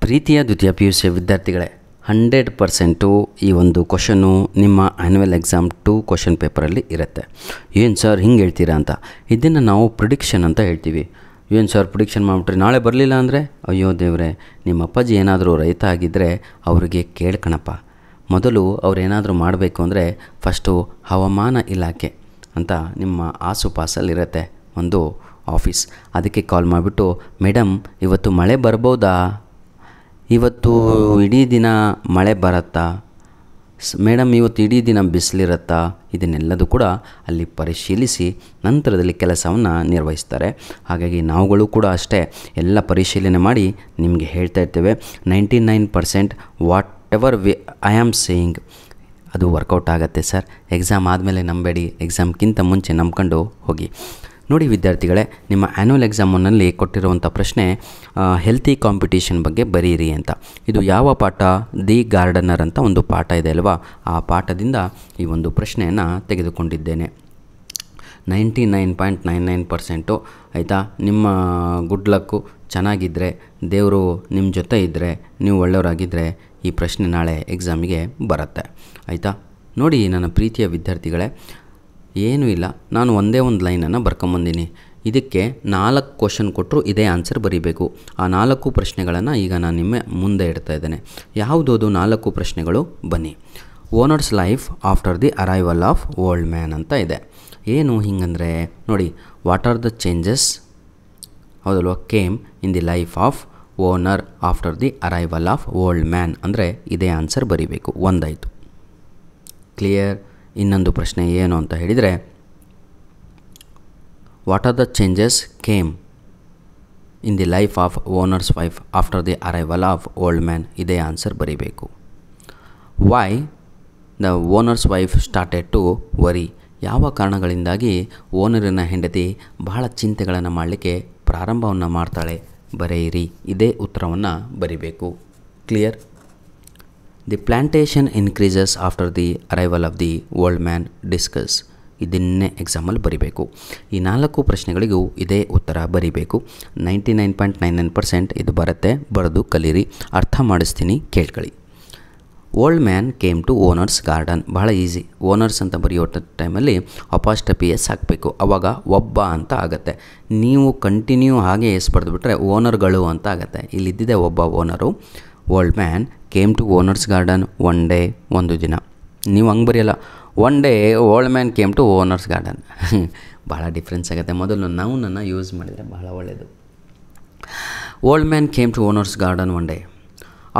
ಪ್ರೀತಿಯ ದ್ವಿತೀಯ P U C ವಿದ್ಯಾರ್ಥಿಗಳೇ, 100% ಈ ಒಂದು ಕ್ವಶನ್ನು ನಿಮ್ಮ ಆ್ಯನ್ಯುವಲ್ ಎಕ್ಸಾಮ್ 2 ಕ್ವಶನ್ ಪೇಪರಲ್ಲಿ ಇರುತ್ತೆ. ಏನು ಸರ್ ಹಿಂಗೆ ಹೇಳ್ತೀರಾ ಅಂತ. ಇದನ್ನು ನಾವು ಪ್ರಿಡಿಕ್ಷನ್ ಅಂತ ಹೇಳ್ತೀವಿ. ಏನು ಸರ್ ಪ್ರಿಡಿಕ್ಷನ್ ಮಾಡಿಬಿಟ್ರೆ ನಾಳೆ ಬರಲಿಲ್ಲ ಅಂದರೆ, ಅಯ್ಯೋ ದೇವರೇ, ನಿಮ್ಮ ಅಪ್ಪಾಜಿ ಏನಾದರೂ ರೈತ ಆಗಿದ್ದರೆ ಅವರಿಗೆ ಕೇಳ್ಕಣಪ್ಪ. ಮೊದಲು ಅವ್ರೇನಾದರೂ ಮಾಡಬೇಕು ಅಂದರೆ ಫಸ್ಟು ಹವಾಮಾನ ಇಲಾಖೆ ಅಂತ ನಿಮ್ಮ ಆಸುಪಾಸಲ್ಲಿರುತ್ತೆ ಒಂದು ಆಫೀಸ್, ಅದಕ್ಕೆ ಕಾಲ್ ಮಾಡಿಬಿಟ್ಟು, ಮೇಡಮ್ ಇವತ್ತು ಮಳೆ ಬರ್ಬೋದಾ, ಇವತ್ತು ಇಡೀ ದಿನ ಮಳೆ ಬರುತ್ತಾ, ಮೇಡಮ್ ಇವತ್ತು ಇಡೀ ದಿನ ಬಿಸಿಲಿರುತ್ತಾ, ಇದನ್ನೆಲ್ಲದೂ ಕೂಡ ಅಲ್ಲಿ ಪರಿಶೀಲಿಸಿ ನಂತರದಲ್ಲಿ ಕೆಲಸವನ್ನು ನಿರ್ವಹಿಸ್ತಾರೆ. ಹಾಗಾಗಿ ನಾವುಗಳು ಕೂಡ ಅಷ್ಟೇ ಎಲ್ಲ ಪರಿಶೀಲನೆ ಮಾಡಿ ನಿಮಗೆ ಹೇಳ್ತಾ ಇರ್ತೇವೆ. 99% what ever I am saying ಅದು ವರ್ಕೌಟ್ ಆಗುತ್ತೆ ಸರ್. ಎಕ್ಸಾಮ್ ಆದಮೇಲೆ ನಂಬೇಡಿ, ಎಕ್ಸಾಮ್ಗಿಂತ ಮುಂಚೆ ನಂಬ್ಕೊಂಡು ಹೋಗಿ. ನೋಡಿ ವಿದ್ಯಾರ್ಥಿಗಳೇ, ನಿಮ್ಮ ಆ್ಯನ್ಯುವಲ್ ಎಕ್ಸಾಮ್ನಲ್ಲಿ ಕೊಟ್ಟಿರುವಂಥ ಪ್ರಶ್ನೆ ಹೆಲ್ತಿ ಕಾಂಪಿಟೇಷನ್ ಬಗ್ಗೆ ಬರೀರಿ ಅಂತ. ಇದು ಯಾವ ಪಾಠ? ದಿ ಗಾರ್ಡನರ್ ಅಂತ ಒಂದು ಪಾಠ ಇದೆ ಅಲ್ವಾ, ಆ ಪಾಠದಿಂದ ಈ ಒಂದು ಪ್ರಶ್ನೆಯನ್ನು ತೆಗೆದುಕೊಂಡಿದ್ದೇನೆ. 99.99% ಆಯಿತಾ. ನಿಮ್ಮ ಗುಡ್ ಲಕ್ಕು ಚೆನ್ನಾಗಿದ್ದರೆ, ದೇವರು ನಿಮ್ಮ ಜೊತೆ ಇದ್ದರೆ, ನೀವು ಒಳ್ಳೆಯವರಾಗಿದ್ದರೆ ಈ ಪ್ರಶ್ನೆ ನಾಳೆ ಎಕ್ಸಾಮಿಗೆ ಬರುತ್ತೆ ಆಯಿತಾ. ನೋಡಿ ನನ್ನ ಪ್ರೀತಿಯ ವಿದ್ಯಾರ್ಥಿಗಳೇ, ಏನೂ ಇಲ್ಲ, ನಾನು ಒಂದೇ ಒಂದು ಲೈನನ್ನು ಬರ್ಕೊಂಬಂದಿನಿ. ಇದಕ್ಕೆ 4 ಕ್ವಶನ್ ಕೊಟ್ಟರು ಇದೇ ಆನ್ಸರ್ ಬರೀಬೇಕು. ಆ 4 ಪ್ರಶ್ನೆಗಳನ್ನು ಈಗ ನಾನು ನಿಮ್ಮ ಮುಂದೆ ಇಡ್ತಾ ಇದ್ದೇನೆ. ಯಾವುದದು 4 ಪ್ರಶ್ನೆಗಳು? ಬನ್ನಿ. Owner's life after the arrival of old man ಅಂತ ಇದೆ. ಏನು ಹಿಂಗಂದರೆ ನೋಡಿ, ವಾಟ್ ಆರ್ ದ ಚೇಂಜಸ್ ಹೌದಲ್ವ came in the life of owner after the arrival of old man ಅಂದರೆ ಇದೇ ಆನ್ಸರ್ ಬರೀಬೇಕು. ಒಂದಾಯಿತು, ಕ್ಲಿಯರ್. ಇನ್ನೊಂದು ಪ್ರಶ್ನೆ ಏನು ಅಂತ ಹೇಳಿದರೆ, what are the changes came in the life of owner's wife after the arrival of old man, ಇದೇ ಆನ್ಸರ್ ಬರೀಬೇಕು. Why the owner's wife started to worry, ಯಾವ ಕಾರಣಗಳಿಂದಾಗಿ ಓನರಿನ ಹೆಂಡತಿ ಬಹಳ ಚಿಂತೆಗಳನ್ನು ಮಾಡಲಿಕ್ಕೆ ಪ್ರಾರಂಭವನ್ನು ಮಾಡ್ತಾಳೆ, ಬರೆಯಿರಿ. ಇದೇ ಉತ್ತರವನ್ನು ಬರಿಬೇಕು. Clear. The plantation increases after the arrival of the old man, discuss. ಇದನ್ನೇ ಎಕ್ಸಾಮಲ್ಲಿ ಬರಿಬೇಕು. ಈ 4 ಪ್ರಶ್ನೆಗಳಿಗೂ ಇದೇ ಉತ್ತರ ಬರಿಬೇಕು. 99.99% ಇದು ಬರುತ್ತೆ, ಬರೆದು ಕಲೀರಿ. ಅರ್ಥ ಮಾಡಿಸ್ತೀನಿ, ಕೇಳ್ಕೊಳ್ಳಿ. Old man came to owners garden, ಬಹಳ ಈಸಿ. ಓನರ್ಸ್ ಅಂತ ಬರೆಯೋ ಟೈಮಲ್ಲಿ ಅಪಾಸ್ಟ್ರಫಿ ಎಸ್ ಹಾಕಬೇಕು, ಆವಾಗ ಒಬ್ಬ ಅಂತ ಆಗುತ್ತೆ. ನೀವು ಕಂಟಿನ್ಯೂ ಹಾಗೆ ಎಸ್ ಬರೆದುಬಿಟ್ರೆ ಓನರ್ಗಳು ಅಂತ ಆಗುತ್ತೆ. ಇಲ್ಲಿದ್ದಿದೆ ಒಬ್ಬ owner. Old man came to owners garden one day, ಒಂದು ದಿನ. ನೀವು ಹಂಗೆ ಬರೆಯಲ್ಲ, one day old man came to owners garden. ಭಾಳ ಡಿಫ್ರೆನ್ಸ್ ಆಗುತ್ತೆ. ಮೊದಲು ನೌನನ್ನು ಯೂಸ್ ಮಾಡಿದರೆ ಬಹಳ ಒಳ್ಳೆಯದು. ಓಲ್ಡ್ man came to owners garden one ಡೇ.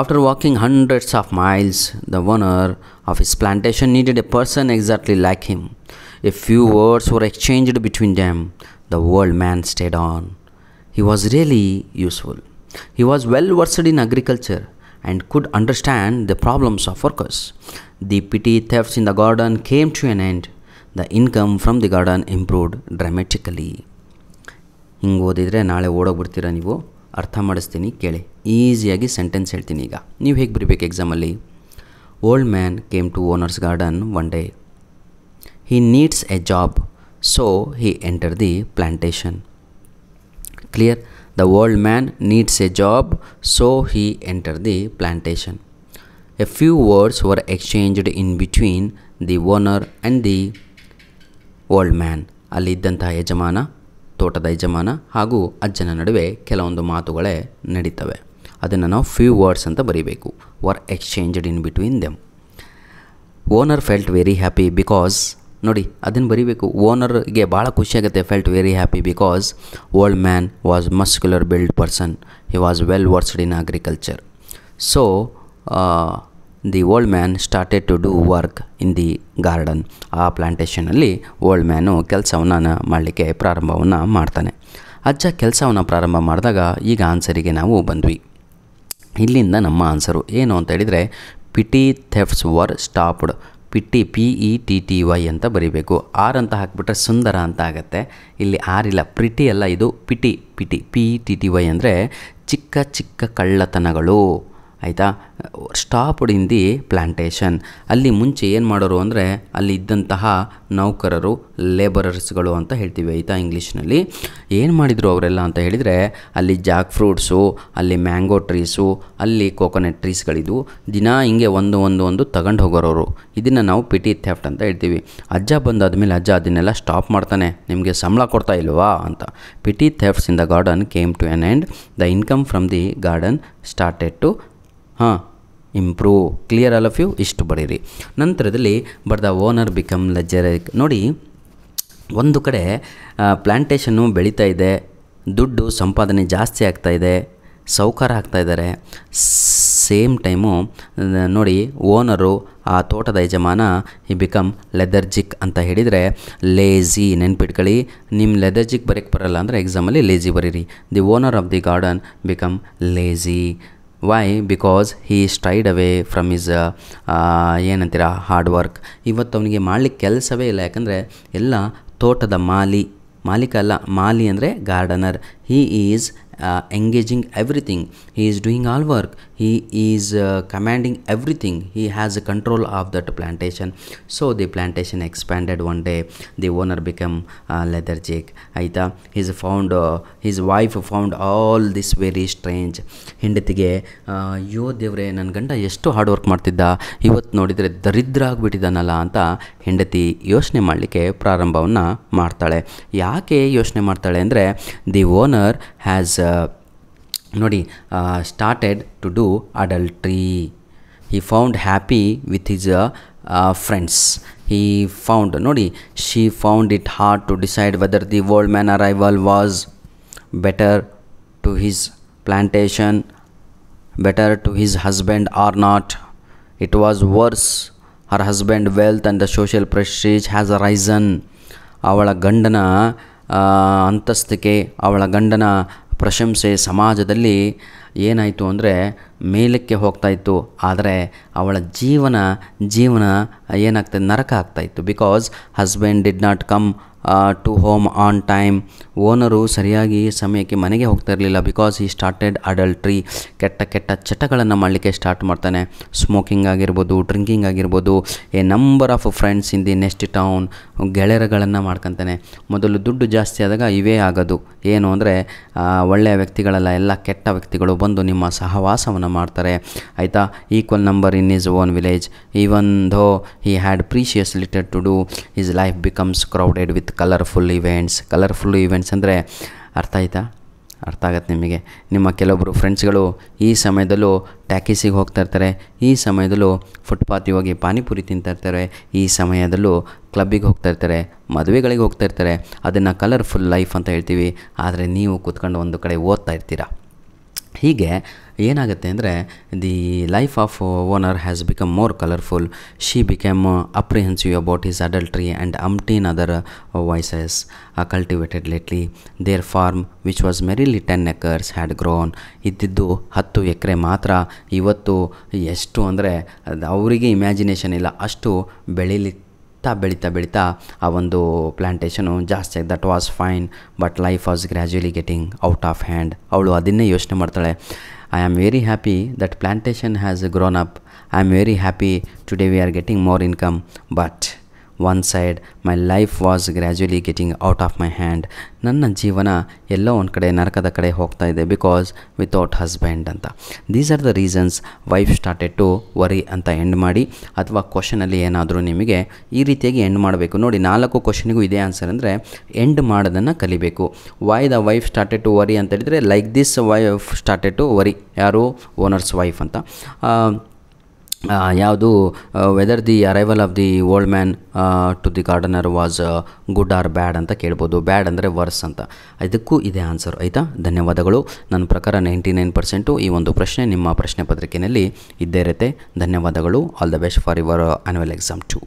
After walking hundreds of miles, the owner of his plantation needed a person exactly like him. A few words were exchanged between them. The old man stayed on. He was really useful. He was well versed in agriculture and could understand the problems of workers. The petty thefts in the garden came to an end. The income from the garden improved dramatically. ಹಿಂಗೆ ಓದಿದರೆ ನಾಳೆ ಓಡೋಗ್ಬಿಡ್ತೀರಾ ನೀವು. ಅರ್ಥ ಮಾಡಿಸ್ತೀನಿ, ಕೇಳಿ. ಈಸಿಯಾಗಿ sentence ಹೇಳ್ತೀನಿ. ಈಗ ನೀವು ಹೇಗೆ ಬರೀಬೇಕು ಎಕ್ಸಾಮಲ್ಲಿ? Old man came to owners garden one day. He needs a job, so he enter the plantation. Clear. The old man needs a job, so he enter the plantation. A few words were exchanged in between the owner and the old man. ಅಲ್ಲಿದ್ದಂತಹ ಯಜಮಾನ, ತೋಟದ ಯಜಮಾನ ಹಾಗೂ ಅಜ್ಜನ ನಡುವೆ ಕೆಲವೊಂದು ಮಾತುಗಳೇ ನಡೀತವೆ. ಅದನ್ನು ನಾವು ಫ್ಯೂ ವರ್ಡ್ಸ್ ಅಂತ ಬರೀಬೇಕು. Were exchanged in between them. Owner felt very happy because, ನೋಡಿ ಅದನ್ನು ಬರೀಬೇಕು. ಓನರ್ಗೆ ಭಾಳ ಖುಷಿಯಾಗುತ್ತೆ. Felt very happy because old man was muscular build person. He was well versed in agriculture. So the old man started to do work in the garden. ಆ ಪ್ಲ್ಯಾಂಟೇಷನಲ್ಲಿ old man ಕೆಲಸವನ್ನು ಮಾಡಲಿಕ್ಕೆ ಪ್ರಾರಂಭವನ್ನು ಮಾಡ್ತಾನೆ. ಅಜ್ಜ ಕೆಲಸವನ್ನು ಪ್ರಾರಂಭ ಮಾಡಿದಾಗ ಈಗ ಆನ್ಸರಿಗೆ ನಾವು ಬಂದ್ವಿ. ಇಲ್ಲಿಂದ ನಮ್ಮ ಆನ್ಸರು ಏನು ಅಂತ ಹೇಳಿದರೆ, petty thefts were stopped. Petty PETTY ಅಂತ ಬರೀಬೇಕು. ಆರ್ ಅಂತ ಹಾಕಿಬಿಟ್ರೆ ಸುಂದರ ಅಂತ ಆಗುತ್ತೆ. ಇಲ್ಲಿ ಆರಿಲ್ಲ, ಪ್ರಿಟಿ ಅಲ್ಲ, ಇದು ಪಿಟಿ. PETTY ಅಂದರೆ ಚಿಕ್ಕ ಚಿಕ್ಕ ಕಳ್ಳತನಗಳು ಆಯಿತಾ. Stopped in the plantation. ಅಲ್ಲಿ ಮುಂಚೆ ಏನು ಮಾಡೋರು ಅಂದರೆ ಅಲ್ಲಿ ಇದ್ದಂತಹ ನೌಕರರು, ಲೇಬರರ್ಸ್ಗಳು ಅಂತ ಹೇಳ್ತೀವಿ ಆಯಿತಾ ಇಂಗ್ಲೀಷ್ನಲ್ಲಿ. ಏನು ಮಾಡಿದರು ಅವರೆಲ್ಲ ಅಂತ ಹೇಳಿದರೆ ಅಲ್ಲಿ ಜಾಕ್ ಫ್ರೂಟ್ಸು, ಅಲ್ಲಿ ಮ್ಯಾಂಗೋ ಟ್ರೀಸು, ಅಲ್ಲಿ ಕೋಕೋನಟ್ ಟ್ರೀಸ್ಗಳಿದ್ವು. ದಿನ ಹಿಂಗೆ ಒಂದು ತಗೊಂಡು ಹೋಗೋರವರು. ಇದನ್ನು ನಾವು ಪಿಟಿ ಥೆಫ್ಟ್ ಅಂತ ಹೇಳ್ತೀವಿ. ಅಜ್ಜ ಬಂದಾದಮೇಲೆ ಅಜ್ಜ ಅದನ್ನೆಲ್ಲ ಸ್ಟಾಪ್ ಮಾಡ್ತಾನೆ, ನಿಮಗೆ ಸಂಬಳ ಕೊಡ್ತಾ ಇಲ್ವಾ ಅಂತ. Petty thefts in the garden came to an end. The income from the garden started to improve. Clear all of you? ಇಷ್ಟು ಬರೀರಿ. ನಂತರದಲ್ಲಿ but the owner become lethargic. ನೋಡಿ, ಒಂದು ಕಡೆ ಪ್ಲ್ಯಾಂಟೇಷನ್ನು ಬೆಳೀತಾ ಇದೆ, ದುಡ್ಡು ಸಂಪಾದನೆ ಜಾಸ್ತಿ ಆಗ್ತಾಯಿದೆ, ಸೌಕಾರ ಆಗ್ತಾಯಿದ್ದಾರೆ. ಸೇಮ್ ಟೈಮು ನೋಡಿ ಓನರು, ಆ ತೋಟದ ಯಜಮಾನ, ಈ ಬಿಕಮ್ ಲೆದರ್ಜಿಕ್ ಅಂತ ಹೇಳಿದರೆ ಲೇಝಿ. ನೆನ್ಪಿಟ್ಕೊಳ್ಳಿ, ನಿಮ್ಮ ಲೆದರ್ಜಿಕ್ ಬರೋಕ್ಕೆ ಬರಲ್ಲ ಅಂದರೆ ಎಕ್ಸಾಮಲ್ಲಿ ಲೇಝಿ ಬರೀರಿ. The owner of the garden become lazy. Why? Because he strayed away from is ಏನಂತೀರ ಹಾರ್ಡ್ ವರ್ಕ್. ಇವತ್ತು ಅವನಿಗೆ ಮಾಡಲಿಕ್ಕೆ ಕೆಲಸವೇ ಇಲ್ಲ. ಯಾಕಂದರೆ ಎಲ್ಲ ತೋಟದ ಮಾಲೀಕ ಅಲ್ಲ, ಮಾಲಿ ಅಂದರೆ gardener. He is engaging everything. He is doing all work. He is commanding everything. He has control of that plantation. So the plantation expanded one day. The owner became lethargic. ಆಯಿತಾ. his wife found all this very strange. ಹೆಂಡತಿಗೆ ಅಯ್ಯೋ ದೇವ್ರೆ, ನನ್ನ ಗಂಡ ಎಷ್ಟು hard work ಮಾಡ್ತಿದ್ದ, ಇವತ್ತು ನೋಡಿದರೆ ದರಿದ್ರ ಆಗಿಬಿಟ್ಟಿದ್ದಾನಲ್ಲ ಅಂತ ಹೆಂಡತಿ ಯೋಚನೆ ಮಾಡಲಿಕ್ಕೆ ಪ್ರಾರಂಭವನ್ನು ಮಾಡ್ತಾಳೆ. ಯಾಕೆ ಯೋಚನೆ ಮಾಡ್ತಾಳೆ ಅಂದರೆ ದಿ ಓನರ್ ಹ್ಯಾಸ್ ನೋಡಿ started to do adultery. He found happy with his friends. He found ನೋಡಿ, she found it hard to decide whether the old man arrival was better to his plantation, better to his husband or not. It was worse. Her husband wealth and the social prestige has arisen. ಅವಳ ಗಂಡನ ಅಂತಸ್ತಿಕೆ, ಅವಳ ಗಂಡನ ಪ್ರಶಂಸೆ ಸಮಾಜದಲ್ಲಿ ಏನಾಯಿತು ಅಂದರೆ ಮೇಲಕ್ಕೆ ಹೋಗ್ತಾಯಿತ್ತು. ಆದರೆ ಅವಳ ಜೀವನ ಏನಾಗ್ತದೆ, ನರಕ ಆಗ್ತಾಯಿತ್ತು. Because husband did not come to home on time. Owner ಸರಿಯಾಗಿ ಸಮಯಕ್ಕೆ ಮನೆಗೆ ಹೋಗ್ತಾ ಇರಲಿಲ್ಲ. ಬಿಕಾಸ್ ಈ ಸ್ಟಾರ್ಟೆಡ್ ಅಡಲ್ಟ್ರಿ. ಕೆಟ್ಟ ಚಟಗಳನ್ನು ಮಾಡಲಿಕ್ಕೆ ಸ್ಟಾರ್ಟ್ ಮಾಡ್ತಾನೆ. ಸ್ಮೋಕಿಂಗ್ ಆಗಿರ್ಬೋದು, ಡ್ರಿಂಕಿಂಗ್ ಆಗಿರ್ಬೋದು. A number of friends in the next town. ಗೆಳೆಯರುಗಳನ್ನು ಮಾಡ್ಕೊತಾನೆ. ಮೊದಲು ದುಡ್ಡು ಜಾಸ್ತಿ ಆದಾಗ ಇವೇ ಆಗೋದು. ಏನು ಅಂದರೆ ಒಳ್ಳೆಯ ವ್ಯಕ್ತಿಗಳೆಲ್ಲ, ಎಲ್ಲ ಕೆಟ್ಟ ವ್ಯಕ್ತಿಗಳು ಬಂದು ನಿಮ್ಮ ಸಹವಾಸವನ್ನು ಮಾಡ್ತಾರೆ ಆಯಿತಾ. Equal number in his own village. Even though he had precious little to do, his life becomes crowded with colourful events ಅಂದರೆ ಅರ್ಥ ಆಗತ್ತೆ ನಿಮಗೆ. ನಿಮ್ಮ ಕೆಲವೊಬ್ಬರು ಫ್ರೆಂಡ್ಸ್ಗಳು ಈ ಸಮಯದಲ್ಲೂ ಟ್ಯಾಕಿಸಿಗೆ ಹೋಗ್ತಾ ಇರ್ತಾರೆ, ಈ ಸಮಯದಲ್ಲೂ ಫುಟ್ಪಾತಿಗೆ ಹೋಗಿ ಪಾನಿಪುರಿ ತಿಂತಾ ಇರ್ತಾರೆ, ಈ ಸಮಯದಲ್ಲೂ ಕ್ಲಬ್ಬಿಗೆ ಹೋಗ್ತಾ ಇರ್ತಾರೆ, ಮದುವೆಗಳಿಗೆ ಹೋಗ್ತಾ ಇರ್ತಾರೆ. ಅದನ್ನು ಕಲರ್ಫುಲ್ ಲೈಫ್ ಅಂತ ಹೇಳ್ತೀವಿ. ಆದರೆ ನೀವು ಕೂತ್ಕೊಂಡು ಒಂದು ಕಡೆ ಓದ್ತಾ ಇರ್ತೀರ. ಹೀಗೆ ಏನಾಗುತ್ತೆ ಅಂದರೆ the life of owner has become more colourful. She become apprehensive about his adultery and umpteen other vices cultivated lately. Their farm which was merely 10 acres had grown. ಇದ್ದಿದ್ದು 10 ಎಕರೆ ಮಾತ್ರ. ಇವತ್ತು ಎಷ್ಟು ಅಂದರೆ ಅವರಿಗೆ ಇಮ್ಯಾಜಿನೇಷನ್ ಇಲ್ಲ, ಅಷ್ಟು ಬೆಳೀತಾ ಆ ಒಂದು ಪ್ಲ್ಯಾಂಟೇಷನು ಜಾಸ್ತಿ ಆಗಿ. That was fine but life was gradually getting out of hand. ಅವಳು ಅದನ್ನೇ ಯೋಚನೆ ಮಾಡ್ತಾಳೆ. I am very happy that plantation has grown up. I am very happy today we are getting more income. But one side my life was gradually getting out of my hand. ನನ್ನ ಜೀವನ ಎಲ್ಲೋ ಒಂದು ಕಡೆ ನರಕದ ಕಡೆ ಹೋಗ್ತಾ ಇದೆ because without husband ಅಂತ. These are the reasons wife started to worry ಅಂತ ಎಂಡ್ ಮಾಡಿ. ಅಥವಾ ಕ್ವಶನಲ್ಲಿ ಏನಾದರೂ ನಿಮಗೆ ಈ ರೀತಿಯಾಗಿ ಎಂಡ್ ಮಾಡಬೇಕು. ನೋಡಿ, 4 ಕ್ವಶನಿಗೂ ಇದೇ ಆನ್ಸರ್ ಅಂದರೆ ಎಂಡ್ ಮಾಡೋದನ್ನು ಕಲಿಬೇಕು. Why the wife started to worry ಅಂತ ಹೇಳಿದರೆ like this wife started to worry. ಯಾರು? ಓನರ್ಸ್ ವೈಫ್ ಅಂತ. ಯಾವುದು whether the arrival of the old man to the gardener was good or bad ಅಂತ ಕೇಳ್ಬೋದು. ಬ್ಯಾಡ್ ಅಂದರೆ ವರ್ಸ್ ಅಂತ. ಇದಕ್ಕೂ ಇದೇ ಆನ್ಸರ್ ಆಯಿತಾ. ಧನ್ಯವಾದಗಳು. ನನ್ನ ಪ್ರಕಾರ 99% ಈ ಒಂದು ಪ್ರಶ್ನೆ ನಿಮ್ಮ ಪ್ರಶ್ನೆ ಪತ್ರಿಕೆಯಲ್ಲಿ ಇದ್ದೇ ಇರುತ್ತೆ. ಧನ್ಯವಾದಗಳು. All the best for your annual exam 2.